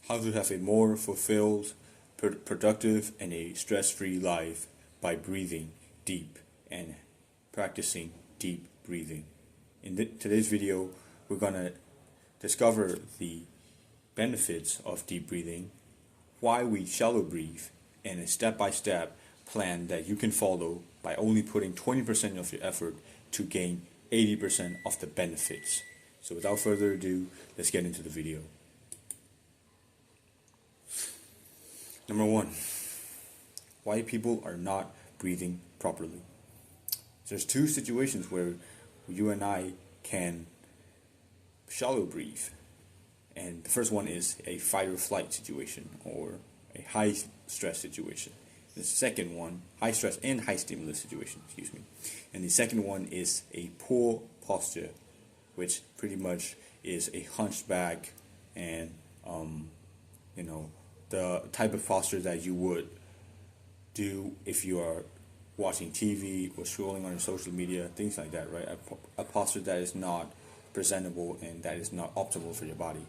how to have a more fulfilled, productive, and a stress-free life by breathing deep and practicing deep breathing. In today's video, we're going to discover the benefits of deep breathing, why we shallow breathe, and a step-by-step plan that you can follow by only putting 20% of your effort to gain 80% of the benefits. So without further ado, let's get into the video. Number one, why people are not breathing properly. There's two situations where you and I can shallow breathe. And the first one is a fight or flight situation or a high stress situation. The second one, high stress and high stimulus situation, And the second one is a poor posture, which pretty much is a hunchback and, the type of posture that you would do if you are watching TV or scrolling on your social media, things like that, right? A posture that is not presentable and that is not optimal for your body.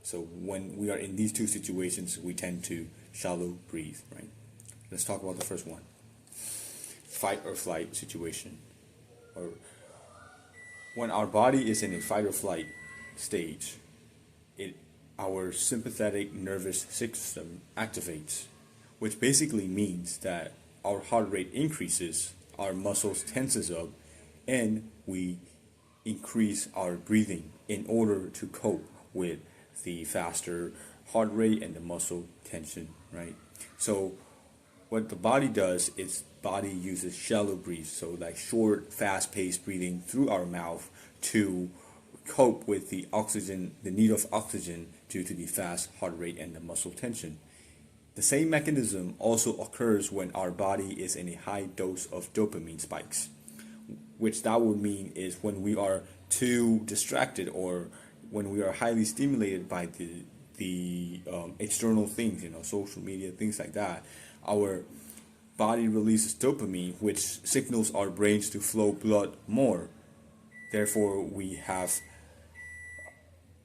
So when we are in these two situations, we tend to shallow breathe, right? Let's talk about the first one. Fight or flight situation. Or when our body is in a fight or flight stage, our sympathetic nervous system activates, which basically means that our heart rate increases, our muscles tenses up, and we increase our breathing in order to cope with the faster heart rate and the muscle tension, right? So what the body does is body uses shallow breath, so like short, fast-paced breathing through our mouth to cope with the need of oxygen due to the fast heart rate and the muscle tension. The same mechanism also occurs when our body is in a high dose of dopamine spikes, which that would mean is when we are too distracted or when we are highly stimulated by the external things, social media, things like that, our body releases dopamine, which signals our brains to flow blood more. Therefore, we have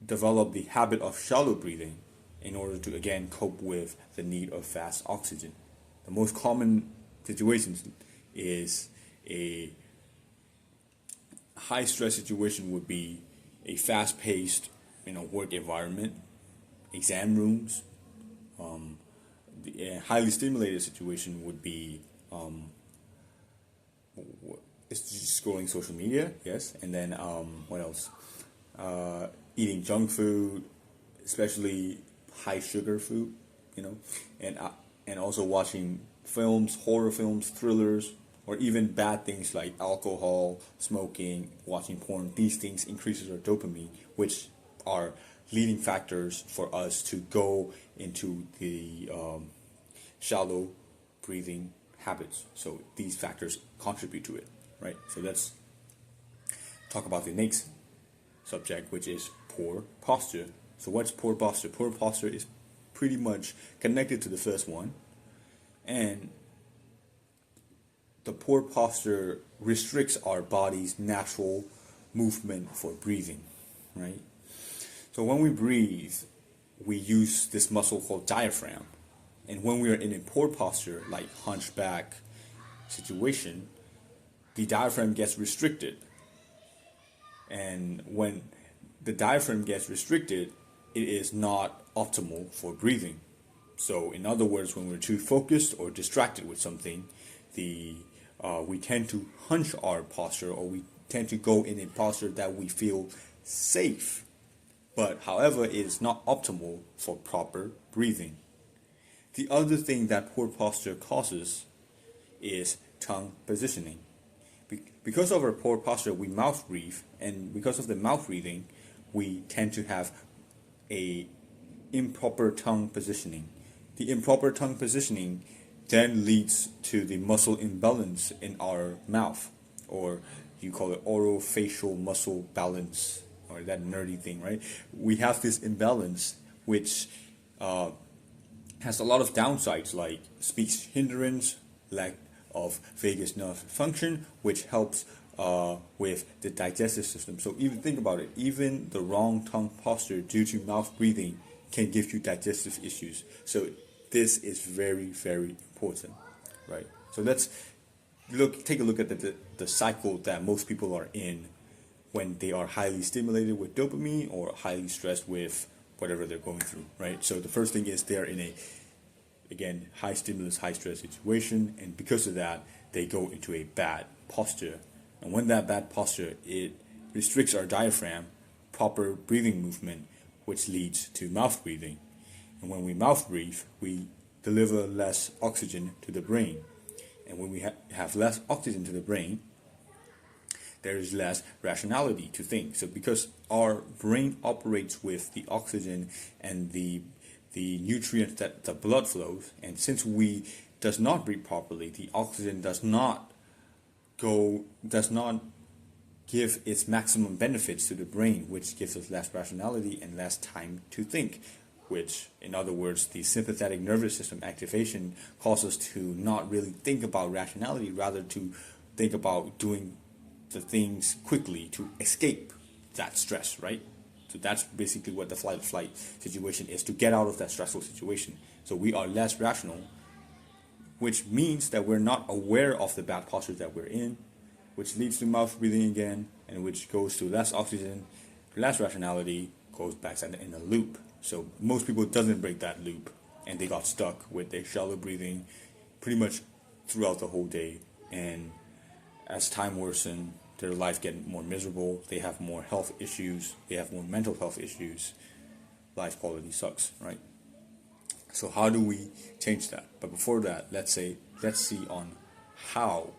developed the habit of shallow breathing in order to, again, cope with the need of fast oxygen. The most common situations is a high stress situation would be a fast-paced, work environment, exam rooms. A highly stimulated situation would be it's just scrolling social media, yes, and then what else? Eating junk food, especially high sugar food, and also watching films, horror films, thrillers, or even bad things like alcohol, smoking, watching porn. These things increases our dopamine, which are leading factors for us to go into the shallow breathing habits. So these factors contribute to it, right? So let's talk about the next subject, which is poor posture. So what's poor posture? Poor posture is pretty much connected to the first one, and the poor posture restricts our body's natural movement for breathing, right? So when we breathe, we use this muscle called diaphragm, and when we are in a poor posture, like hunchback situation, the diaphragm gets restricted, and when the diaphragm gets restricted, it is not optimal for breathing. So in other words, when we're too focused or distracted with something, we tend to hunch our posture, or we tend to go in a posture that we feel safe. But however, it is not optimal for proper breathing. The other thing that poor posture causes is tongue positioning. Because of our poor posture, we mouth breathe, and because of the mouth breathing, we tend to have a improper tongue positioning. The improper tongue positioning then leads to the muscle imbalance in our mouth, or you call it orofacial muscle balance, or that nerdy thing, right? We have this imbalance which has a lot of downsides, like speech hindrance, lack of vagus nerve function, which helps with the digestive system. So even think about it, even the wrong tongue posture due to mouth breathing can give you digestive issues. So this is very, very important, right? So let's take a look at the cycle that most people are in when they are highly stimulated with dopamine or highly stressed with whatever they're going through, right? So the first thing is they're in a, again, high stimulus, high stress situation, and because of that, they go into a bad posture. And when that bad posture, it restricts our diaphragm, proper breathing movement, which leads to mouth breathing. And when we mouth breathe, we deliver less oxygen to the brain. And when we have less oxygen to the brain, there is less rationality to think. So because our brain operates with the oxygen and the nutrients that the blood flows, and since we does not breathe properly, the oxygen does not give its maximum benefits to the brain, which gives us less rationality and less time to think, which, in other words, the sympathetic nervous system activation causes us to not really think about rationality, rather to think about doing the things quickly to escape that stress, right? So that's basically what the flight or flight situation is, to get out of that stressful situation. So we are less rational, which means that we're not aware of the bad posture that we're in, which leads to mouth breathing again, and which goes to less oxygen, less rationality, goes back in a loop. So most people doesn't break that loop, and they got stuck with their shallow breathing pretty much throughout the whole day. And as time worsens, their life get more miserable, they have more health issues, they have more mental health issues, life quality sucks, right? So how do we change that? But before that, let's see on how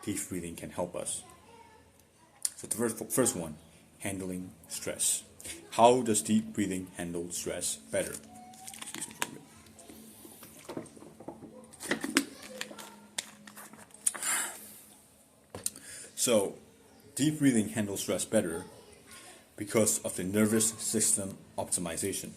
deep breathing can help us. So the first one, handling stress. How does deep breathing handle stress better? Excuse me for a minute. So, deep breathing handles stress better because of the nervous system optimization,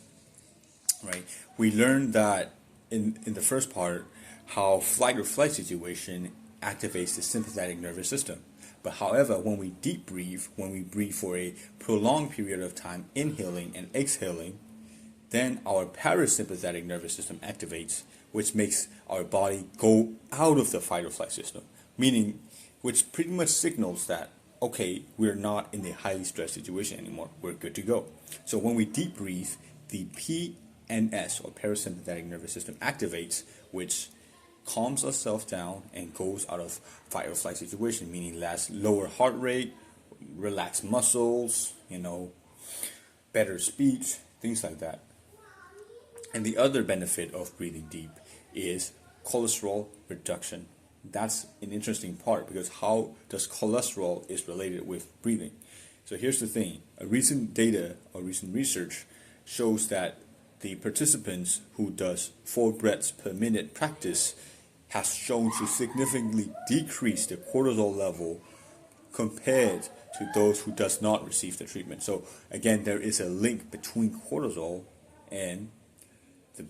right? We learned that in the first part, how flight or flight situation activates the sympathetic nervous system. But however, when we deep breathe, when we breathe for a prolonged period of time, inhaling and exhaling, then our parasympathetic nervous system activates, which makes our body go out of the fight or flight system, meaning which pretty much signals that, okay, we're not in a highly stressed situation anymore, we're good to go. So when we deep breathe, the PNS, or parasympathetic nervous system, activates, which calms ourselves down and goes out of fight or flight situation, meaning lower heart rate, relaxed muscles, better speech, things like that. And the other benefit of breathing deep is cholesterol reduction. That's an interesting part, because how does cholesterol is related with breathing? So here's the thing. A recent research shows that the participants who does 4 breaths per minute practice has shown to significantly decrease the cortisol level compared to those who does not receive the treatment. So again, there is a link between cortisol and the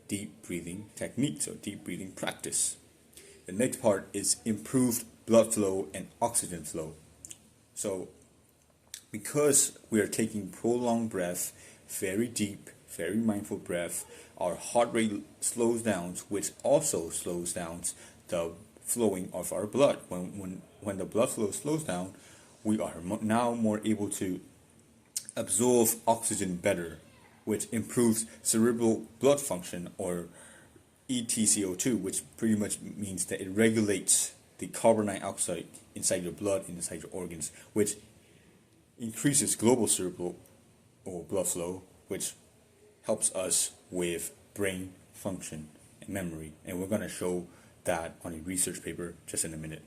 deep breathing techniques, or deep breathing practice. The next part is improved blood flow and oxygen flow. So because we are taking prolonged breath, very deep, very mindful breath, our heart rate slows down, which also slows down the flowing of our blood. When the blood flow slows down, we are now more able to absorb oxygen better, which improves cerebral blood function, or EtCO2, which pretty much means that it regulates the carbon dioxide inside your blood and inside your organs, which increases global cerebral or blood flow, which helps us with brain function and memory. And we're going to show that on a research paper just in a minute.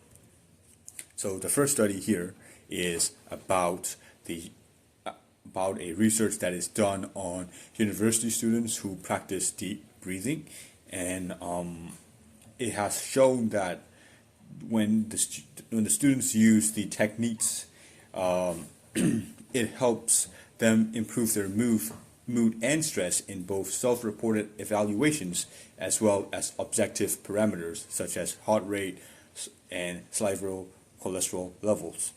So the first study here is about a research that is done on university students who practice deep breathing. And it has shown that when the students use the techniques, it helps them improve their mood and stress in both self-reported evaluations as well as objective parameters such as heart rate and salivary cholesterol levels.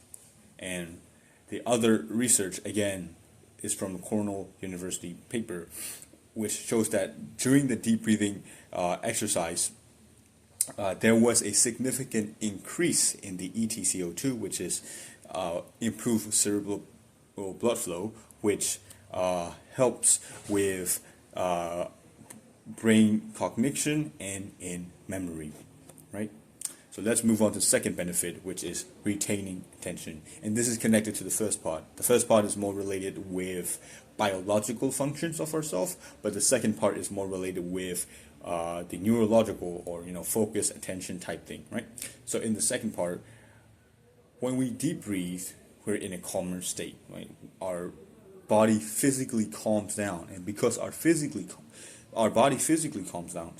And the other research, again, is from a Cornell University paper, which shows that during the deep breathing exercise, there was a significant increase in the EtCO2, which is improved cerebral blood flow, which helps with brain cognition and in memory, right? So let's move on to the second benefit, which is retaining attention. And this is connected to the first part. The first part is more related with biological functions of ourselves, but the second part is more related with the neurological or focus, attention type thing, right? So in the second part, when we deep breathe, we're in a calmer state, right? Our body physically calms down, and because our body physically calms down,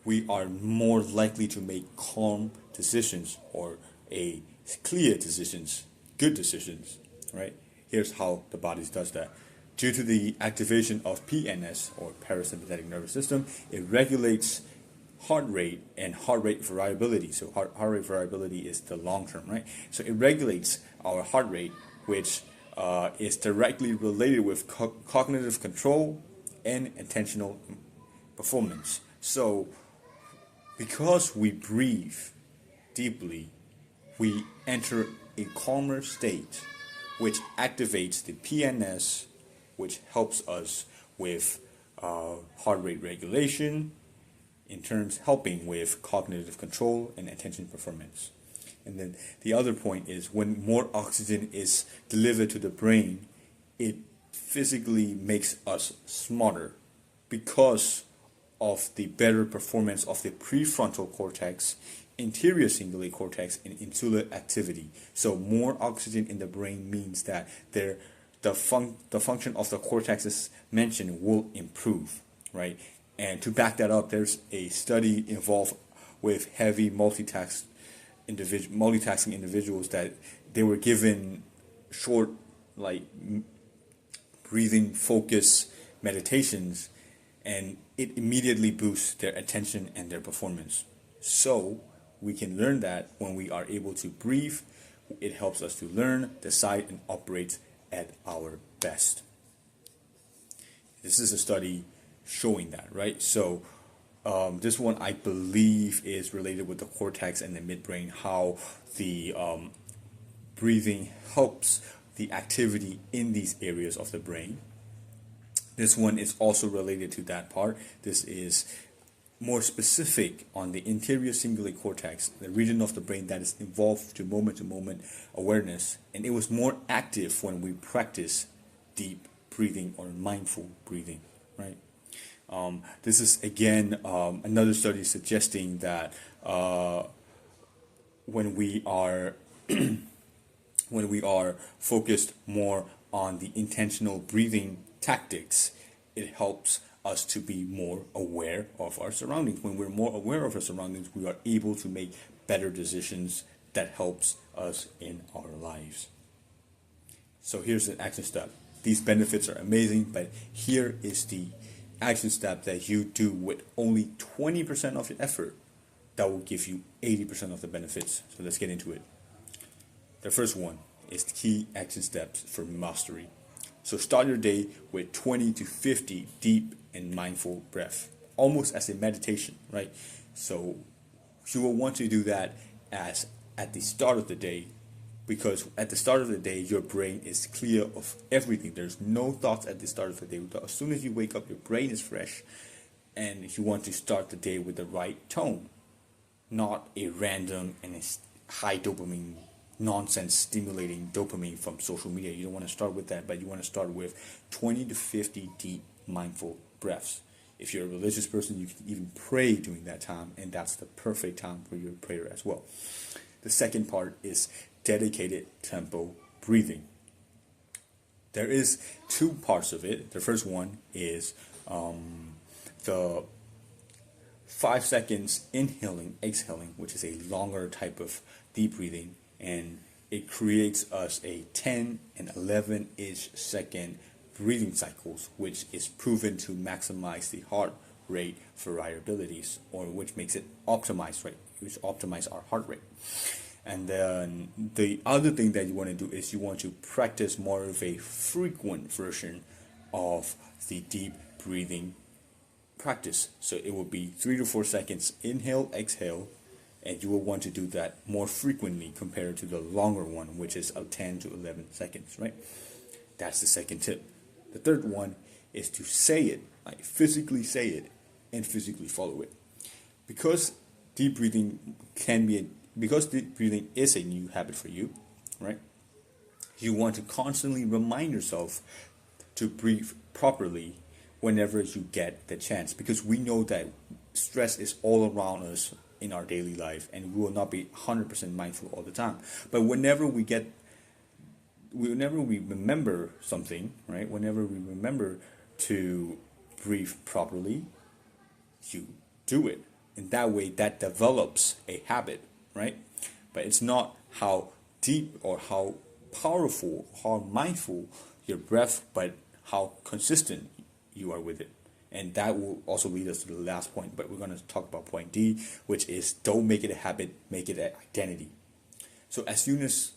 we are more likely to make calm decisions or clear decisions, good decisions, right? Here's how the body does that. Due to the activation of PNS, or parasympathetic nervous system, it regulates heart rate and heart rate variability. So heart rate variability is the long term, right? So it regulates our heart rate, which is directly related with cognitive control and attentional performance. So because we breathe deeply, we enter a calmer state, which activates the PNS, which helps us with heart rate regulation, in terms helping with cognitive control and attention performance. And then the other point is, when more oxygen is delivered to the brain, it physically makes us smarter because of the better performance of the prefrontal cortex, anterior cingulate cortex, and insular activity. So more oxygen in the brain means that the function of the cortexes mentioned will improve, right? And to back that up, there's a study involved with heavy multitasking individuals that they were given short, breathing focus meditations, and it immediately boosts their attention and their performance. So we can learn that when we are able to breathe, it helps us to learn, decide, and operate at our best. This is a study showing that, right? So this one, I believe, is related with the cortex and the midbrain, how the breathing helps the activity in these areas of the brain. This one is also related to that part. This is more specific on the anterior cingulate cortex, the region of the brain that is involved to moment awareness, and it was more active when we practice deep breathing or mindful breathing, right? This is again another study suggesting that when we are focused more on the intentional breathing tactics, it helps us to be more aware of our surroundings. When we're more aware of our surroundings, we are able to make better decisions that helps us in our lives. So here's the action step. These benefits are amazing, but here is the action step that you do with only 20% of your effort that will give you 80% of the benefits. So let's get into it. The first one is the key action steps for mastery. So start your day with 20 to 50 deep and mindful breath, almost as a meditation, right? So you will want to do that as at the start of the day, because at the start of the day, your brain is clear of everything. There's no thoughts at the start of the day. As soon as you wake up, your brain is fresh, and you want to start the day with the right tone, not a random and a high dopamine nonsense stimulating dopamine from social media. You don't want to start with that, but you want to start with 20 to 50 deep mindful breaths. If you're a religious person, you can even pray during that time, and that's the perfect time for your prayer as well. The second part is dedicated tempo breathing. There is two parts of it. The first one is the 5 seconds inhaling, exhaling, which is a longer type of deep breathing, and it creates us a 10 and 11-ish second breathing cycles, which is proven to maximize the heart rate variabilities, or which makes it optimized, right? Which optimize our heart rate. And then the other thing that you want to do is you want to practice more of a frequent version of the deep breathing practice. So it will be 3 to 4 seconds inhale, exhale, and you will want to do that more frequently compared to the longer one, which is 10 to 11 seconds, right? That's the second tip. The third one is to say it, like physically say it and physically follow it. Because deep breathing because deep breathing is a new habit for you, right? You want to constantly remind yourself to breathe properly whenever you get the chance, because we know that stress is all around us in our daily life and we will not be 100% mindful all the time. But whenever we remember something, right? Whenever we remember to breathe properly, you do it. In that way, that develops a habit, right? But it's not how deep or how powerful, how mindful your breath, but how consistent you are with it. And that will also lead us to the last point, but we're going to talk about point D, which is don't make it a habit, make it an identity. So as soon as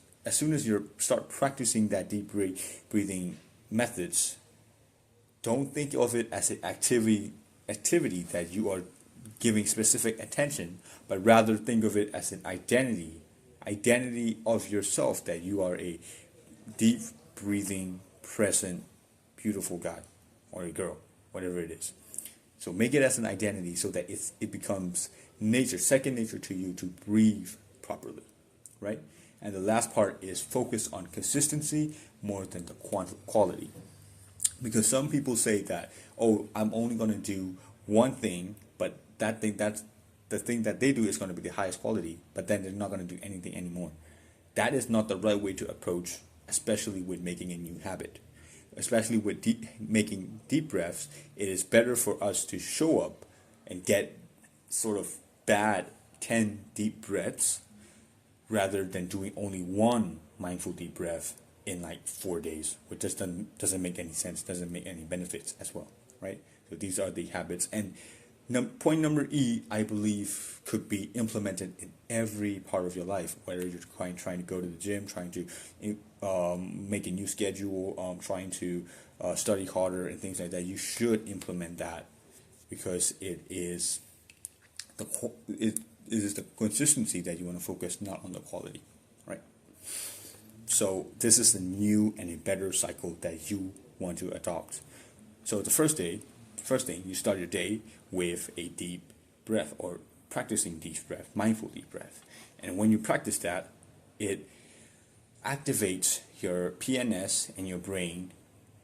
you start practicing that deep breathing methods, don't think of it as an activity that you are giving specific attention, but rather think of it as an identity of yourself, that you are a deep breathing, present, beautiful guy or a girl, whatever it is. So make it as an identity so that it becomes second nature to you to breathe properly, right? And the last part is focus on consistency more than the quality. Because some people say that, oh, I'm only going to do one thing, but that's the thing that they do is going to be the highest quality, but then they're not going to do anything anymore. That is not the right way to approach, especially with making a new habit. Especially with making deep breaths, it is better for us to show up and get sort of bad 10 deep breaths rather than doing only one mindful deep breath in like 4 days, which just doesn't make any sense, doesn't make any benefits as well, right? So these are the habits. And point number E, I believe, could be implemented in every part of your life, whether you're trying to go to the gym, trying to make a new schedule, trying to study harder and things like that. You should implement that because it is the consistency that you want to focus, not on the quality, right? So this is a new and a better cycle that you want to adopt. So the first thing, you start your day with a deep breath or practicing deep breath, mindful deep breath. And when you practice that, it activates your PNS and your brain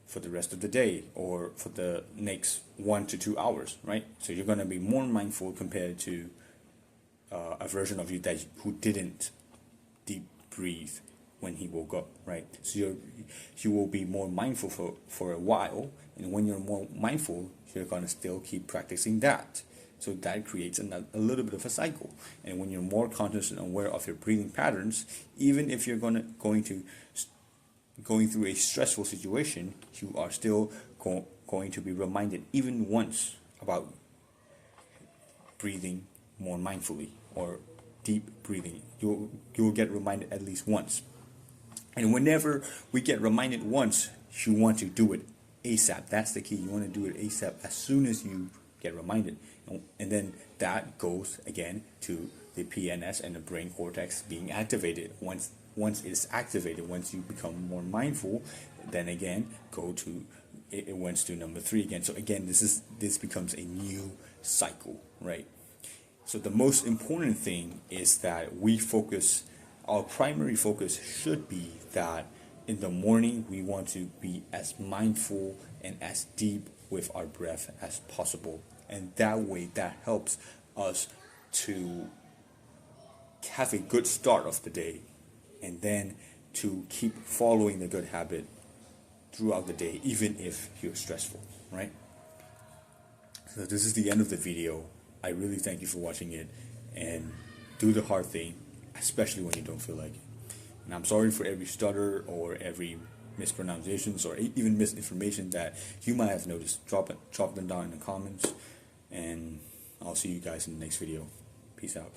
for the rest of the day or for the next 1 to 2 hours, right? So you're going to be more mindful compared to a version of you who didn't deep breathe when he woke up, right? So you will be more mindful for a while, and when you're more mindful, you're going to still keep practicing that. So that creates a little bit of a cycle. And when you're more conscious and aware of your breathing patterns, even if you're going through a stressful situation, you are still going to be reminded even once about breathing more mindfully or deep breathing. You'll get reminded at least once. And whenever we get reminded once, you want to do it ASAP. That's the key. You want to do it ASAP as soon as you get reminded. And then that goes again to the PNS and the brain cortex being activated. Once it's activated, once you become more mindful, then again it went to number 3 again. So again, this becomes a new cycle, right? So the most important thing is that our primary focus should be that in the morning we want to be as mindful and as deep with our breath as possible. And that way, that helps us to have a good start of the day and then to keep following the good habit throughout the day, even if you're stressful, right? So this is the end of the video. I really thank you for watching it, and do the hard thing, especially when you don't feel like it. And I'm sorry for every stutter or every mispronunciations or even misinformation that you might have noticed. Drop them down in the comments, and I'll see you guys in the next video. Peace out.